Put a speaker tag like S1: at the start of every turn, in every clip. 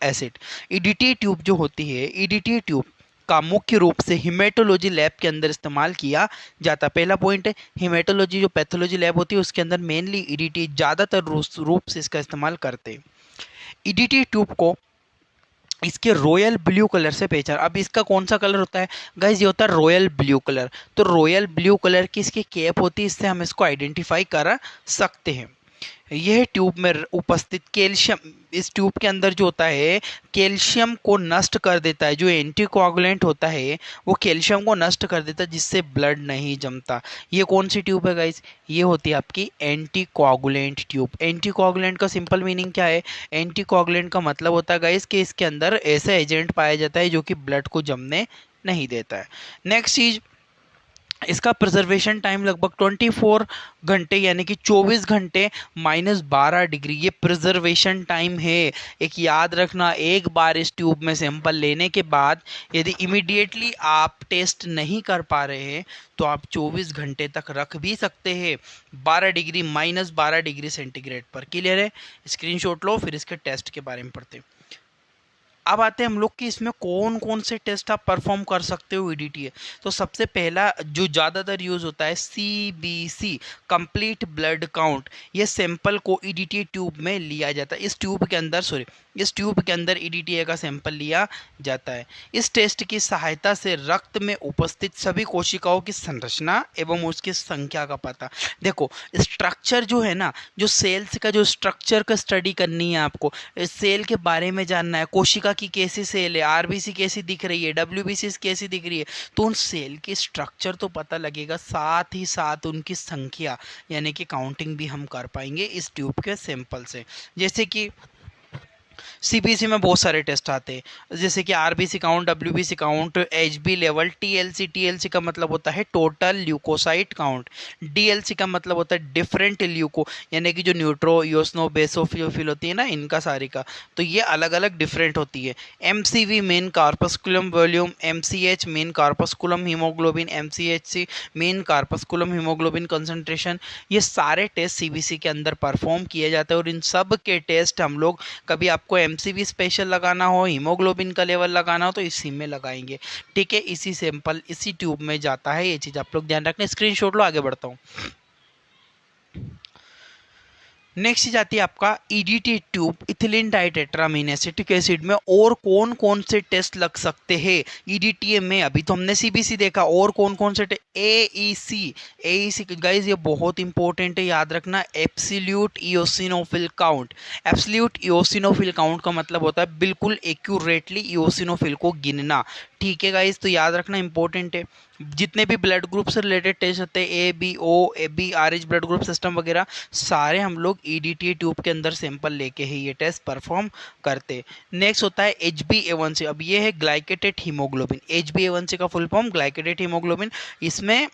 S1: Acid. EDT tube जो होती है, ईडीटी ट्यूब का मुख्य रूप से हिमेटोलॉजी लैब के अंदर इस्तेमाल किया जाता है। पहला पॉइंट है, हिमेटोलॉजी जो पैथोलॉजी लैब होती है उसके अंदर मेनली ईडीटी ज़्यादातर रूप से इसका इस्तेमाल करते हैं। ईडीटी ट्यूब को इसके रॉयल ब्लू कलर से पहचान। अब इसका कौन सा कलर होता है गाइज, ये होता है रॉयल ब्लू कलर। तो रॉयल ब्लू कलर की इसकी कैप होती है, इससे हम इसको आइडेंटिफाई कर सकते हैं। यह ट्यूब में उपस्थित कैल्शियम, इस ट्यूब के अंदर जो होता है कैल्शियम को नष्ट कर देता है। जो एंटीकोआगुलेंट होता है वो कैल्शियम को नष्ट कर देता है, जिससे ब्लड नहीं जमता। ये कौन सी ट्यूब है गाइज, ये होती है आपकी एंटीकोआगुलेंट ट्यूब। एंटीकोआगुलेंट का सिंपल मीनिंग क्या है, एंटीकोआगुलेंट का मतलब होता है गाइज कि इसके अंदर ऐसा एजेंट पाया जाता है जो कि ब्लड को जमने नहीं देता है। नेक्स्ट चीज, इसका प्रिजर्वेशन टाइम लगभग 24 घंटे यानी कि 24 घंटे -12 डिग्री, ये प्रिजर्वेशन टाइम है। एक याद रखना, एक बार इस ट्यूब में सैंपल लेने के बाद यदि इमीडिएटली आप टेस्ट नहीं कर पा रहे हैं तो आप 24 घंटे तक रख भी सकते हैं 12 डिग्री -12 डिग्री सेंटीग्रेड पर। क्लियर है? स्क्रीनशॉट लो, फिर इसके टेस्ट के बारे में पढ़ते हैं। अब आते हैं हम लोग कि इसमें कौन कौन से टेस्ट आप परफॉर्म कर सकते हो ईडीटी। तो सबसे पहला जो ज़्यादातर यूज़ होता है सीबीसी, कंप्लीट ब्लड काउंट। ये सैंपल को ईडीटी ट्यूब में लिया जाता है। इस ट्यूब के अंदर इस ट्यूब के अंदर ईडीटी का सैंपल लिया जाता है। इस टेस्ट की सहायता से रक्त में उपस्थित सभी कोशिकाओं की संरचना एवं उसकी संख्या का पता। देखो स्ट्रक्चर जो है ना, जो सेल्स का जो स्ट्रक्चर का स्टडी करनी है आपको, सेल के बारे में जानना है, कोशिका की कैसी सेल है, आरबीसी कैसी दिख रही है, डब्ल्यूबीसी कैसी दिख रही है, तो उन सेल की स्ट्रक्चर तो पता लगेगा, साथ ही साथ उनकी संख्या यानी कि काउंटिंग भी हम कर पाएंगे इस ट्यूब के सैंपल से। जैसे कि सीबीसी में बहुत सारे टेस्ट आते हैं, जैसे कि RBC count, WBC count, HB level, TLC का मतलब होता है टोटल ल्यूकोसाइट काउंट, डीएलसी का मतलब होता है डिफरेंट ल्यूको यानी कि जो न्यूट्रो योस्नो बेसोफिल होती है ना, इनका सारी का, तो ये अलग अलग डिफरेंट होती है। MCV mean corpuscular volume, MCH mean corpuscular haemoglobin, MCHC mean corpuscular haemoglobin concentration, ये सारे टेस्ट सीबीसी के अंदर परफॉर्म किए जाते हैं। और इन सब के टेस्ट हम लोग कभी आपको एमसीवी स्पेशल लगाना हो, हीमोग्लोबिन का लेवल लगाना हो, तो इसी में लगाएंगे। ठीक है, इसी सैंपल इसी ट्यूब में जाता है, ये चीज़ आप लोग ध्यान रखना। स्क्रीनशॉट लो, आगे बढ़ता हूँ। नेक्स्ट चीज आती है आपका EDT tube, ethylene ditetramine acetic acid में और कौन कौन से टेस्ट लग सकते हैं ईडीटी में। अभी तो हमने सीबीसी देखा, और कौन कौन से एईसी गाइज ये बहुत इंपॉर्टेंट है, याद रखना। Absolute eosinophil count, absolute eosinophil count का मतलब होता है बिल्कुल एक्यूरेटली इओसिनोफिल को गिनना। ठीक है गाइज, तो याद रखना, इंपॉर्टेंट है। जितने भी ब्लड ग्रुप से रिलेटेड टेस्ट होते हैं, A B O A B R H blood group system वगैरह, सारे हम लोग ईडीटी ट्यूब के अंदर सैंपल लेके ही ये टेस्ट परफॉर्म करते। नेक्स्ट होता है HbA1c। अब ये है ग्लाइकेटेड हीमोग्लोबिन। HbA1c का फुल फॉर्म ग्लाइकेटेड हीमोग्लोबिन। इसमें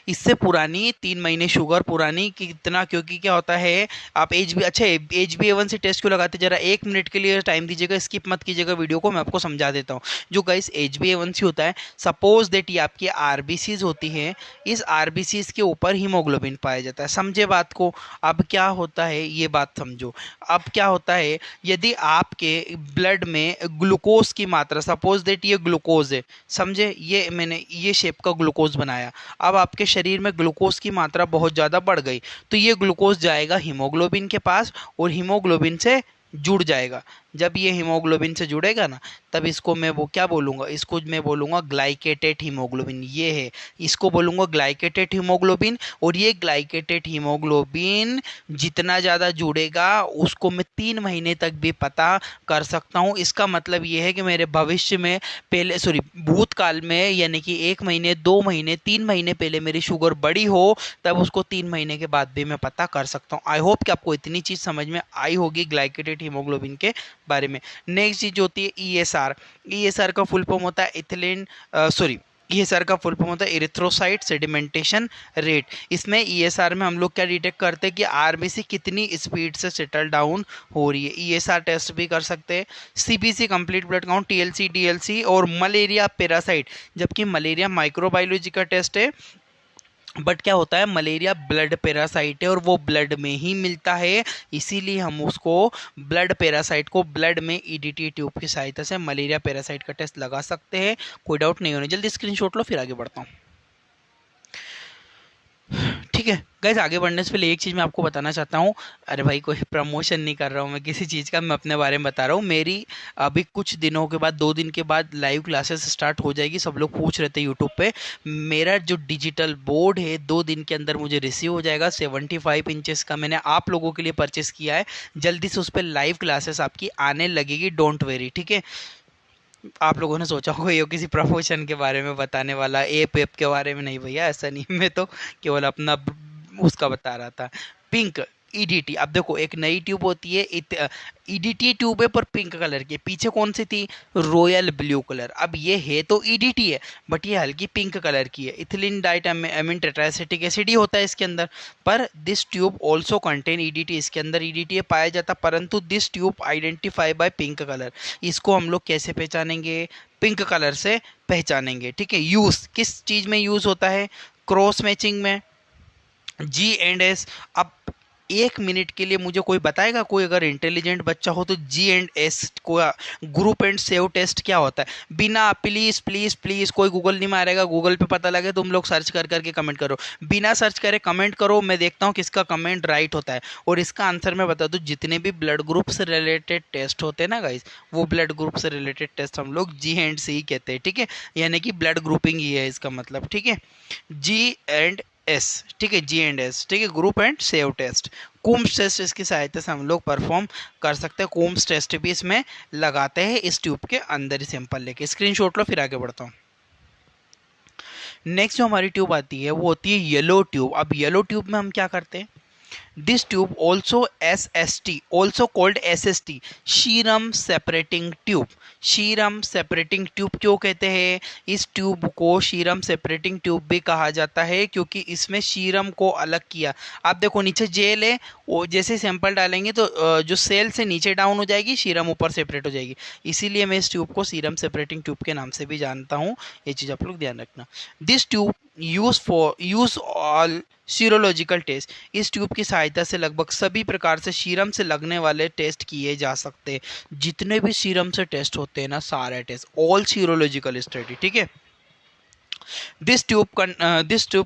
S1: इससे पुरानी 3 महीने शुगर पुरानी कितना, क्योंकि क्या होता है आप HbA1c टेस्ट क्यों लगाते, जरा 1 मिनट के लिए टाइम दीजिएगा, स्किप मत कीजिएगा वीडियो को, मैं आपको समझा देता हूँ। जो गाइस HbA1c होता है, सपोज दैट ये आपकी आरबीसीज होती है, इस आरबीसीज के ऊपर हीमोग्लोबिन पाया जाता है। समझे बात को? अब क्या होता है ये बात समझो। अब क्या होता है, यदि आपके ब्लड में ग्लूकोज की मात्रा, सपोज दैट ये ग्लूकोज है, समझे, ये मैंने ये शेप का ग्लूकोज बनाया, अब आपके शरीर में ग्लूकोज की मात्रा बहुत ज़्यादा बढ़ गई, तो ये ग्लूकोज जाएगा हीमोग्लोबिन के पास और हीमोग्लोबिन से जुड़ जाएगा। जब ये हीमोग्लोबिन से जुड़ेगा ना, तब इसको मैं वो क्या बोलूँगा, इसको मैं बोलूँगा ग्लाइकेटेड हीमोग्लोबिन। ये है, इसको बोलूँगा ग्लाइकेटेड हीमोग्लोबिन। और ये ग्लाइकेटेड हीमोग्लोबिन जितना ज़्यादा जुड़ेगा उसको मैं 3 महीने तक भी पता कर सकता हूँ। इसका मतलब ये है कि मेरे भविष्य में भूतकाल में, यानी कि 1 महीने 2 महीने 3 महीने पहले मेरी शुगर बढ़ी हो, तब उसको 3 महीने के बाद भी मैं पता कर सकता हूँ। आई होप कि आपको इतनी चीज़ समझ में आई होगी ग्लाइकेटेड हीमोग्लोबिन के बारे में। नेक्स्ट चीज होती है ईएसआर का फुल फॉर्म होता है ईएसआर का फुल फॉर्म होता है इरिथ्रोसाइट सेडिमेंटेशन रेट। इसमें ईएसआर में हम लोग क्या डिटेक्ट करते हैं कि आरबीसी कितनी स्पीड से सेटल डाउन हो रही है, ईएसआर टेस्ट भी कर सकते हैं। CBC complete blood count, TLC DLC और मलेरिया पैरासाइट, जबकि मलेरिया माइक्रोबायोलॉजी का टेस्ट है बट क्या होता है, मलेरिया ब्लड पैरासाइट है और वो ब्लड में ही मिलता है, इसीलिए हम उसको ब्लड पैरासाइट को ब्लड में ईडीटी ट्यूब की सहायता से मलेरिया पैरासाइट का टेस्ट लगा सकते हैं। कोई डाउट नहीं होने, जल्दी स्क्रीनशॉट लो फिर आगे बढ़ता हूँ। ठीक है गाइज, आगे बढ़ने से पहले एक चीज़ मैं आपको बताना चाहता हूँ। अरे भाई, कोई प्रमोशन नहीं कर रहा हूँ मैं किसी चीज़ का, मैं अपने बारे में बता रहा हूँ। मेरी अभी कुछ दिनों के बाद, 2 दिन के बाद लाइव क्लासेस स्टार्ट हो जाएगी। सब लोग पूछ रहे थे यूट्यूब पे। मेरा जो डिजिटल बोर्ड है 2 दिन के अंदर मुझे रिसीव हो जाएगा। 75 इंचेस का मैंने आप लोगों के लिए परचेस किया है। जल्दी से उस पर लाइव क्लासेस आपकी आने लगेगी, डोंट वेरी। ठीक है, आप लोगों ने सोचा होगा ये किसी प्रमोशन के बारे में बताने वाला, एप के बारे में। नहीं भैया, ऐसा नहीं, मैं तो केवल अपना उसका बता रहा था। पिंक ईडीटी, अब देखो एक नई ट्यूब होती है, ईडीटी ट्यूब है पर पिंक कलर की। पीछे कौन सी थी, रॉयल ब्लू कलर। अब ये है तो ईडीटी है, बट ये हल्की पिंक कलर की है। इथिलीन डाइट अमीन टेट्राएसिटिक एसिड ही होता है इसके अंदर। पर this tube also contain EDT, इसके अंदर ईडीटी पाया जाता, परंतु this tube identify bye pink colour. इसको हम लोग कैसे पहचानेंगे, पिंक कलर से पहचानेंगे। ठीक है, यूज किस चीज में यूज होता है, क्रॉस मैचिंग में, G&S। अब 1 मिनट के लिए मुझे कोई बताएगा, कोई अगर इंटेलिजेंट बच्चा हो, तो G&S को ग्रुप एंड सेव टेस्ट क्या होता है? बिना, प्लीज प्लीज प्लीज, कोई गूगल नहीं मारेगा, गूगल पे पता लगे तुम लोग सर्च कर करके कमेंट करो। बिना सर्च करे कमेंट करो, मैं देखता हूँ किसका कमेंट राइट होता है। और इसका आंसर मैं बता दूँ, जितने भी ब्लड ग्रुप से रिलेटेड टेस्ट होते हैं ना गाइस, वो ब्लड ग्रुप से रिलेटेड टेस्ट हम लोग G&C ही कहते हैं। ठीक है, यानी कि ब्लड ग्रुपिंग ही है इसका मतलब। ठीक है, G&S, ठीक है, G&S, ठीक है, group and save test. Coombs test इसकी सहायता से हम लोग परफॉर्म कर सकते हैं। कूम्स टेस्ट भी इसमें लगाते हैं, इस ट्यूब के अंदर ही सैंपल लेके। स्क्रीनशॉट लो फिर आगे बढ़ता हूँ। नेक्स्ट जो हमारी ट्यूब आती है वो होती है येलो ट्यूब। अब येलो ट्यूब में हम क्या करते हैं, this tube also SST, also called SST, serum separating tube. Serum separating tube क्यों कहते हैं, इस ट्यूब को सीरम सेपरेटिंग ट्यूब भी कहा जाता है क्योंकि इसमें सीरम को अलग किया। आप देखो नीचे जेल है, वो जैसे सैंपल डालेंगे तो जो सेल से नीचे डाउन हो जाएगी, सीरम ऊपर सेपरेट हो जाएगी। इसीलिए मैं इस ट्यूब को सीरम सेपरेटिंग ट्यूब के नाम से भी जानता हूँ, ये चीज़ आप लोग ध्यान रखना। This tube use all serological test, इस ट्यूब की सहायता से लगभग सभी प्रकार से सीरम से लगने वाले टेस्ट किए जा सकते हैं। जितने भी सीरम से टेस्ट होते हैं ना, सारे टेस्ट, ऑल सीरोलॉजिकल स्टडी। ठीक है, दिस ट्यूब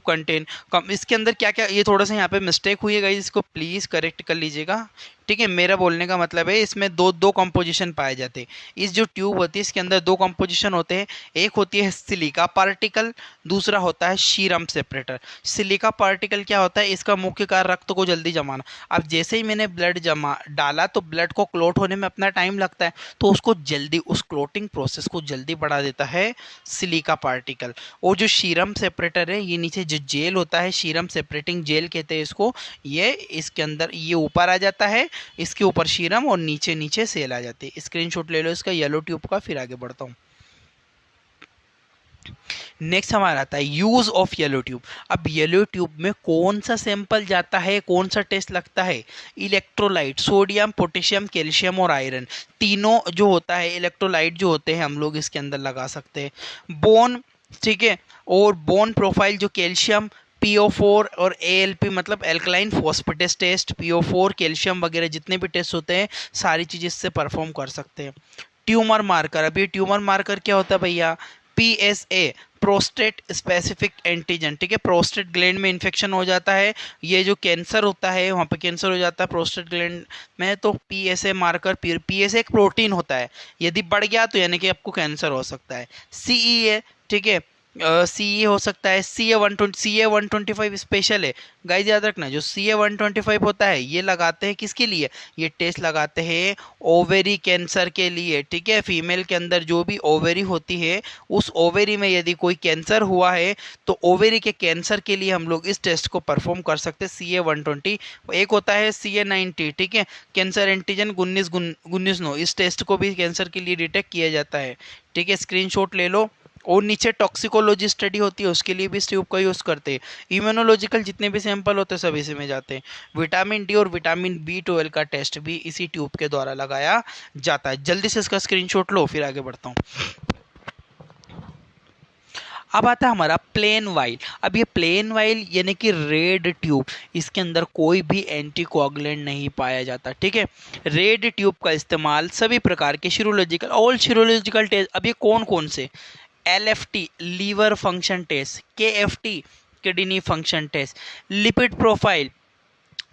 S1: कंटेन, इसके अंदर क्या क्या, ये थोड़ा सा यहाँ पे मिस्टेक हुई है गाइस, इसको प्लीज़ करेक्ट कर लीजिएगा। ठीक है, मेरा बोलने का मतलब है इसमें दो दो कंपोजिशन पाए जाते हैं। इस जो ट्यूब होती है इसके अंदर 2 कंपोजिशन होते हैं, एक होती है सिलिका पार्टिकल, दूसरा होता है सीरम सेपरेटर। सिलिका पार्टिकल क्या होता है, इसका मुख्य कार्य रक्त को जल्दी जमाना। अब जैसे ही मैंने ब्लड जमा डाला तो ब्लड को क्लोट होने में अपना टाइम लगता है, तो उसको जल्दी, उस क्लोटिंग प्रोसेस को जल्दी बढ़ा देता है सिलिका पार्टिकल। और जो सीरम सेपरेटर है, ये नीचे जो जेल होता है, सीरम सेपरेटिंग जेल कहते हैं इसको, ये इसके अंदर ये ऊपर आ जाता है, इसके ऊपर सीरम और नीचे नीचे सेल आ जाती है। स्क्रीनशॉट ले लो इसका येलो ट्यूब का, फिर आगे बढ़ता हूँ। नेक्स्ट हमारा आता है यूज ऑफ येलो ट्यूब। अब येलो ट्यूब में कौन सा सैंपल जाता है, कौन सा टेस्ट लगता है, इलेक्ट्रोलाइट, सोडियम, पोटेशियम, कैल्शियम और आयरन, तीनों जो होता है इलेक्ट्रोलाइट जो होते हैं हम लोग इसके अंदर लगा सकते हैं। बोन, ठीक है, और बोन प्रोफाइल जो कैल्शियम, PO4 और ALP मतलब alkaline phosphatase test, PO4 calcium वगैरह जितने भी टेस्ट होते हैं सारी चीज़ इससे परफॉर्म कर सकते हैं। ट्यूमर मार्कर, अब ये ट्यूमर मार्कर क्या होता है भैया, PSA, प्रोस्टेट स्पेसिफिक एंटीजन। ठीक है, प्रोस्टेट ग्लैंड में इन्फेक्शन हो जाता है, ये जो कैंसर होता है वहाँ पे कैंसर हो जाता है प्रोस्टेट ग्लैंड में, तो PSA मार्कर, PSA एक प्रोटीन होता है, यदि बढ़ गया तो यानी कि आपको कैंसर हो सकता है। CEA, ठीक है, CE हो सकता है, CA 125 स्पेशल है। गाइस याद रखना, जो CA 125 होता है ये लगाते हैं किसके लिए, ये टेस्ट लगाते हैं ओवेरी कैंसर के लिए। ठीक है, फीमेल के अंदर जो भी ओवेरी होती है, उस ओवेरी में यदि कोई कैंसर हुआ है तो ओवेरी के कैंसर के लिए हम लोग इस टेस्ट को परफॉर्म कर सकते हैं। CA 120, एक होता है CA 90, ठीक है, कैंसर एंटीजन 19 नो, इस टेस्ट को भी कैंसर के लिए डिटेक्ट किया जाता है। ठीक है, स्क्रीनशॉट ले लो। और नीचे टॉक्सिकोलॉजी स्टडी होती है, उसके लिए भी इस ट्यूब का यूज़ करते हैं। इम्यूनोलॉजिकल जितने भी सैंपल होते हैं सब इसी में जाते हैं। विटामिन डी और विटामिन B12 का टेस्ट भी इसी ट्यूब के द्वारा लगाया जाता है। जल्दी से इसका स्क्रीनशॉट लो फिर आगे बढ़ता हूँ। अब आता है हमारा प्लेन वाइल। अब ये प्लेन वाइल यानी कि रेड ट्यूब, इसके अंदर कोई भी एंटीकोगुलेंट नहीं पाया जाता, ठीक है। रेड ट्यूब का इस्तेमाल सभी प्रकार के सीरोलॉजिकल, ऑल सीरोलॉजिकल टेस्ट, अब ये कौन कौन से, LFT liver function test, KFT kidney function test, lipid profile,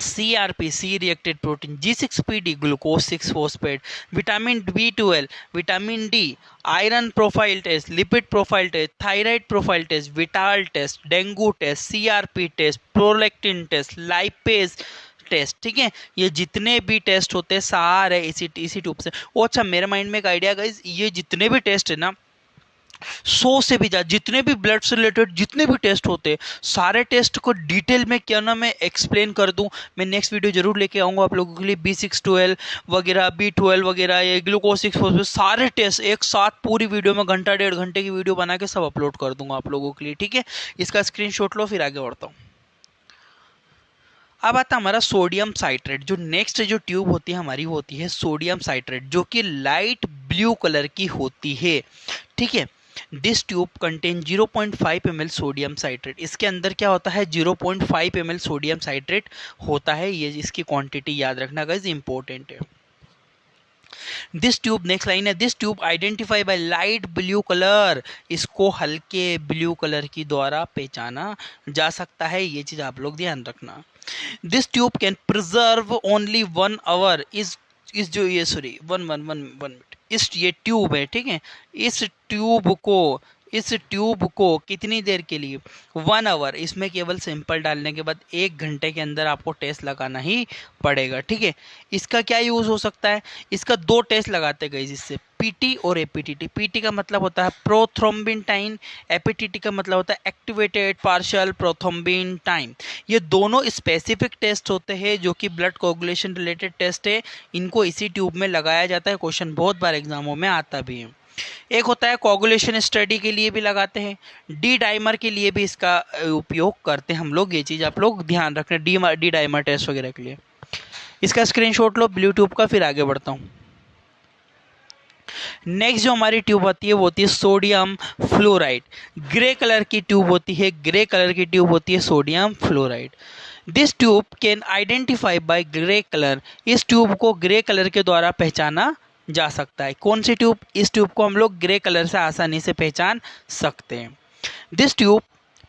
S1: CRP C reacted protein, G6PD glucose 6 phosphate, vitamin B12, vitamin D, iron profile test, lipid profile test, thyroid profile test, vital test, dengue test, CRP test, prolactin test, lipase test, ठीक है। ये जितने भी test होते हैं सारे इसी tube से। ओ अच्छा, मेरे माइंड में एक आइडिया गाइस, ये जितने भी टेस्ट है ना, 100 से भी ज़्यादा, जितने भी ब्लड से रिलेटेड जितने भी टेस्ट होते हैं, सारे टेस्ट को डिटेल में क्या ना मैं एक्सप्लेन कर दूं। मैं नेक्स्ट वीडियो जरूर लेके आऊँगा आप लोगों के लिए, B612 वगैरह, B12 वगैरह, ये ग्लूकोज 6 फॉस्फेट, सारे टेस्ट एक साथ पूरी वीडियो में घंटा 1.5 घंटे की वीडियो बना के सब अपलोड कर दूंगा आप लोगों के लिए, ठीक है। इसका स्क्रीनशॉट लो, फिर आगे बढ़ता हूँ। अब आता हमारा सोडियम साइट्रेट। जो नेक्स्ट जो ट्यूब होती है हमारी, वो होती है सोडियम साइट्रेट, जो कि लाइट ब्लू कलर की होती है, ठीक है। This tube contain 0.5 ml sodium citrate. इसके अंदर क्या होता है, 0.5 ml सोडियम साइट्रेट होता है। ये इसकी क्वांटिटी याद रखना गाइस, इंपॉर्टेंट है। दिस ट्यूब, नेक्स्ट लाइन है, this tube identify by light blue colour. इसको हल्के ब्लू कलर की द्वारा पहचाना जा सकता है, ये चीज आप लोग ध्यान रखना। This tube can preserve only 1 hour. इस जो ये sorry one one one one minute, इस ये ट्यूब है, ठीक है। इस ट्यूब को कितनी देर के लिए, 1 आवर। इसमें केवल सैंपल डालने के बाद 1 घंटे के अंदर आपको टेस्ट लगाना ही पड़ेगा, ठीक है। इसका क्या यूज हो सकता है, इसका 2 टेस्ट लगाते गए जिससे, PT और APTT। PT का मतलब होता है प्रोथ्रोम्बिन टाइम, APTT का मतलब होता है एक्टिवेटेड पार्शियल प्रोथ्रोम्बिन टाइम। ये दोनों स्पेसिफिक टेस्ट होते हैं जो कि ब्लड कोगुलेशन रिलेटेड टेस्ट है। इनको इसी ट्यूब में लगाया जाता है, क्वेश्चन बहुत बार एग्जामों में आता भी है। एक होता है कोगुलेशन स्टडी के लिए भी लगाते हैं, डी डाइमर के लिए भी इसका उपयोग करते हैं हम लोग। ये चीज़ आप लोग ध्यान रखना, डी डाइमर टेस्ट वगैरह के लिए। इसका स्क्रीनशॉट लो ब्लू ट्यूब का, फिर आगे बढ़ता हूँ। नेक्स्ट जो हमारी ट्यूब होती है वो होती है सोडियम फ्लोराइड। ग्रे कलर की ट्यूब होती है, ग्रे कलर की ट्यूब होती है sodium fluoride. This tube can identify bye grey colour. इस ट्यूब को ग्रे कलर के द्वारा पहचाना जा सकता है। कौन सी ट्यूब, इस ट्यूब को हम लोग ग्रे कलर से आसानी से पहचान सकते हैं। This tube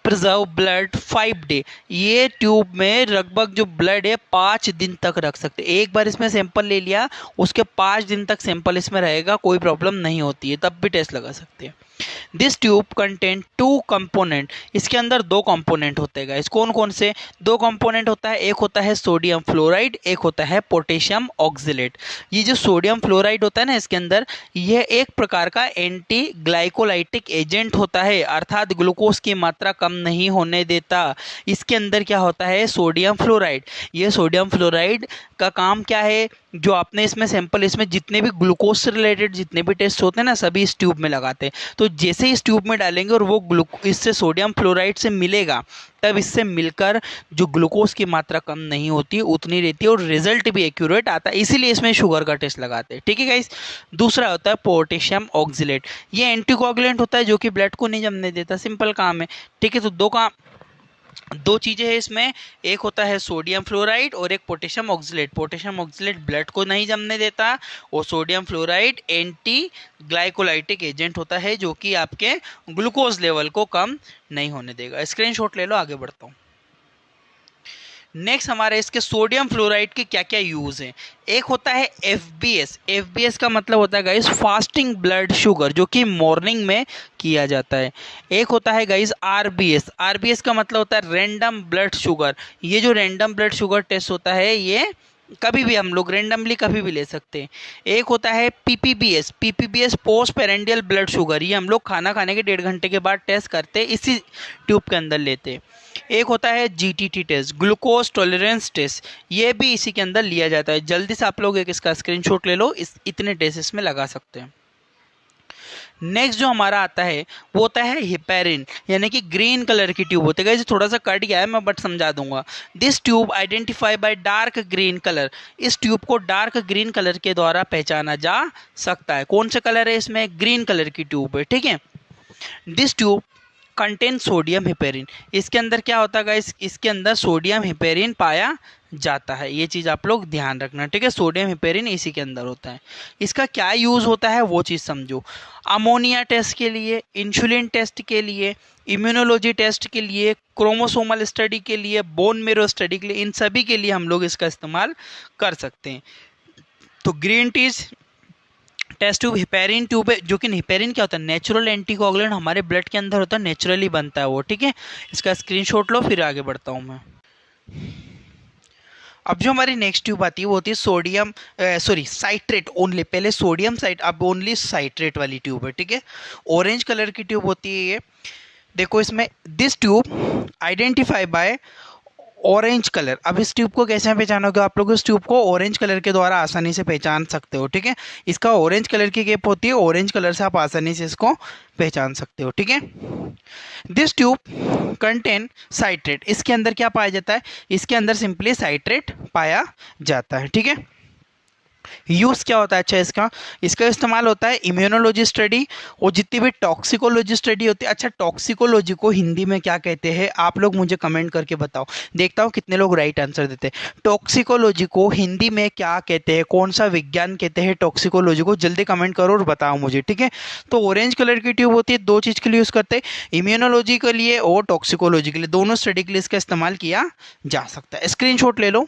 S1: preserve blood 5 day. ये ट्यूब में लगभग जो ब्लड है 5 दिन तक रख सकते हैं। एक बार इसमें सैंपल ले लिया, उसके 5 दिन तक सैंपल इसमें रहेगा, कोई प्रॉब्लम नहीं होती है, तब भी टेस्ट लगा सकते हैं। This tube contain 2 component. इसके अंदर 2 कंपोनेंट होते हैं गाइस। कौन कौन से 2 कंपोनेंट होता है, एक होता है सोडियम फ्लोराइड, एक होता है पोटेशियम ऑक्जेलेट। ये जो सोडियम फ्लोराइड होता है ना, इसके अंदर यह एक प्रकार का एंटी ग्लाइकोलाइटिक एजेंट होता है, अर्थात ग्लूकोज की मात्रा कम नहीं होने देता। इसके अंदर क्या होता है, सोडियम फ्लोराइड। ये सोडियम फ्लोराइड का काम क्या है, जो आपने इसमें सैंपल, इसमें जितने भी ग्लूकोज से रिलेटेड जितने भी टेस्ट होते हैं ना, सभी इस ट्यूब में लगाते हैं। तो जैसे ही इस ट्यूब में डालेंगे और वो इससे सोडियम फ्लोराइड से मिलेगा, तब इससे मिलकर जो ग्लूकोज की मात्रा कम नहीं होती उतनी रहती है और रिजल्ट भी एक्यूरेट आता है। इसीलिए इसमें शुगर का टेस्ट लगाते हैं, ठीक है गाइस। दूसरा होता है पोटेशियम ऑक्जेलेट। ये एंटीकोगुलेंट होता है जो कि ब्लड को नहीं जमने देता, सिंपल काम है, ठीक है। तो दो चीजें हैं इसमें, एक होता है सोडियम फ्लोराइड और एक potassium oxalate. Potassium oxalate blood को नहीं जमने देता और sodium fluoride anti glycolytic agent होता है जो कि आपके ग्लूकोज लेवल को कम नहीं होने देगा। स्क्रीनशॉट ले लो, आगे बढ़ता हूँ। नेक्स्ट हमारे इसके सोडियम फ्लोराइड के क्या क्या यूज हैं। एक होता है FBS। FBS का मतलब होता है गाइस फास्टिंग ब्लड शुगर, जो कि मॉर्निंग में किया जाता है। एक होता है गाइस RBS। RBS का मतलब होता है रैंडम ब्लड शुगर। ये जो रैंडम ब्लड शुगर टेस्ट होता है, ये कभी भी हम लोग रैंडमली कभी भी ले सकते हैं। एक होता है PPBS। PPBS post prandial blood sugar. ये हम लोग खाना खाने के 1.5 घंटे के बाद टेस्ट करते हैं, इसी ट्यूब के अंदर लेते हैं। एक होता है GTT test, glucose tolerance test. ये भी इसी के अंदर लिया जाता है। जल्दी से आप लोग एक इसका स्क्रीनशॉट ले लो, इतने टेस्ट इसमें लगा सकते हैं। नेक्स्ट जो हमारा आता है वो होता है हेपेरिन, यानी कि ग्रीन कलर की ट्यूब होती है। गाइस थोड़ा सा कट गया है, मैं बट समझा दूंगा। This tube identify bye dark green colour. इस ट्यूब को डार्क ग्रीन कलर के द्वारा पहचाना जा सकता है। कौन सा कलर है इसमें, ग्रीन कलर की ट्यूब है, ठीक है। This tube contain sodium heparin. इसके अंदर क्या होता है गाइस, इसके अंदर सोडियम हिपेरिन पाया जाता है, ये चीज़ आप लोग ध्यान रखना, ठीक है। सोडियम हिपेरिन इसी के अंदर होता है। इसका क्या यूज़ होता है वो चीज़ समझो। अमोनिया टेस्ट के लिए, इंसुलिन टेस्ट के लिए, इम्यूनोलॉजी टेस्ट के लिए, क्रोमोसोमल स्टडी के लिए, बोन मेरो स्टडी के लिए, इन सभी के लिए हम लोग इसका इस्तेमाल कर सकते हैं। तो ग्रीन टीज टेस्ट ट्यूब हिपेरिन ट्यूब है, जो कि हिपेरिन क्या होता है, नेचुरल एंटीकोगुलेंट, हमारे ब्लड के अंदर होता है, नेचुरली बनता है वो, ठीक है। इसका स्क्रीनशॉट लो, फिर आगे बढ़ता हूँ मैं। अब जो हमारी नेक्स्ट ट्यूब आती है वो होती है सोडियम साइट्रेट ओनली, पहले सोडियम साइट, अब ओनली साइट्रेट वाली ट्यूब है, ठीक है। ऑरेंज कलर की ट्यूब होती है ये, देखो इसमें this tube identify bye orange colour. अब इस ट्यूब को कैसे पहचानोगे आप लोग, इस ट्यूब को ऑरेंज कलर के द्वारा आसानी से पहचान सकते हो, ठीक है। इसका ऑरेंज कलर की केप होती है, ऑरेंज कलर से आप आसानी से इसको पहचान सकते हो, ठीक है। दिस ट्यूब कंटेन साइट्रेट, इसके अंदर क्या पाया जाता है, इसके अंदर सिंपली साइट्रेट पाया जाता है, ठीक है। यूज़ क्या होता है, अच्छा इसका इसका इस्तेमाल होता है इम्यूनोलॉजी स्टडी और जितनी भी टॉक्सिकोलॉजी स्टडी होती है। अच्छा, टॉक्सिकोलॉजी को हिंदी में क्या कहते हैं आप लोग मुझे कमेंट करके बताओ, देखता हूँ कितने लोग राइट आंसर देते हैं। टॉक्सिकोलॉजी को हिंदी में क्या कहते हैं, कौन सा विज्ञान कहते हैं टॉक्सिकोलॉजी को, जल्दी कमेंट करो और बताओ मुझे, ठीक है। तो ऑरेंज कलर की ट्यूब होती है, दो चीज़ के लिए यूज़ करते हैं, इम्यूनोलॉजी के लिए और टॉक्सिकोलॉजी के लिए, दोनों स्टडी के लिए इसका इस्तेमाल किया जा सकता है। स्क्रीनशॉट ले लो।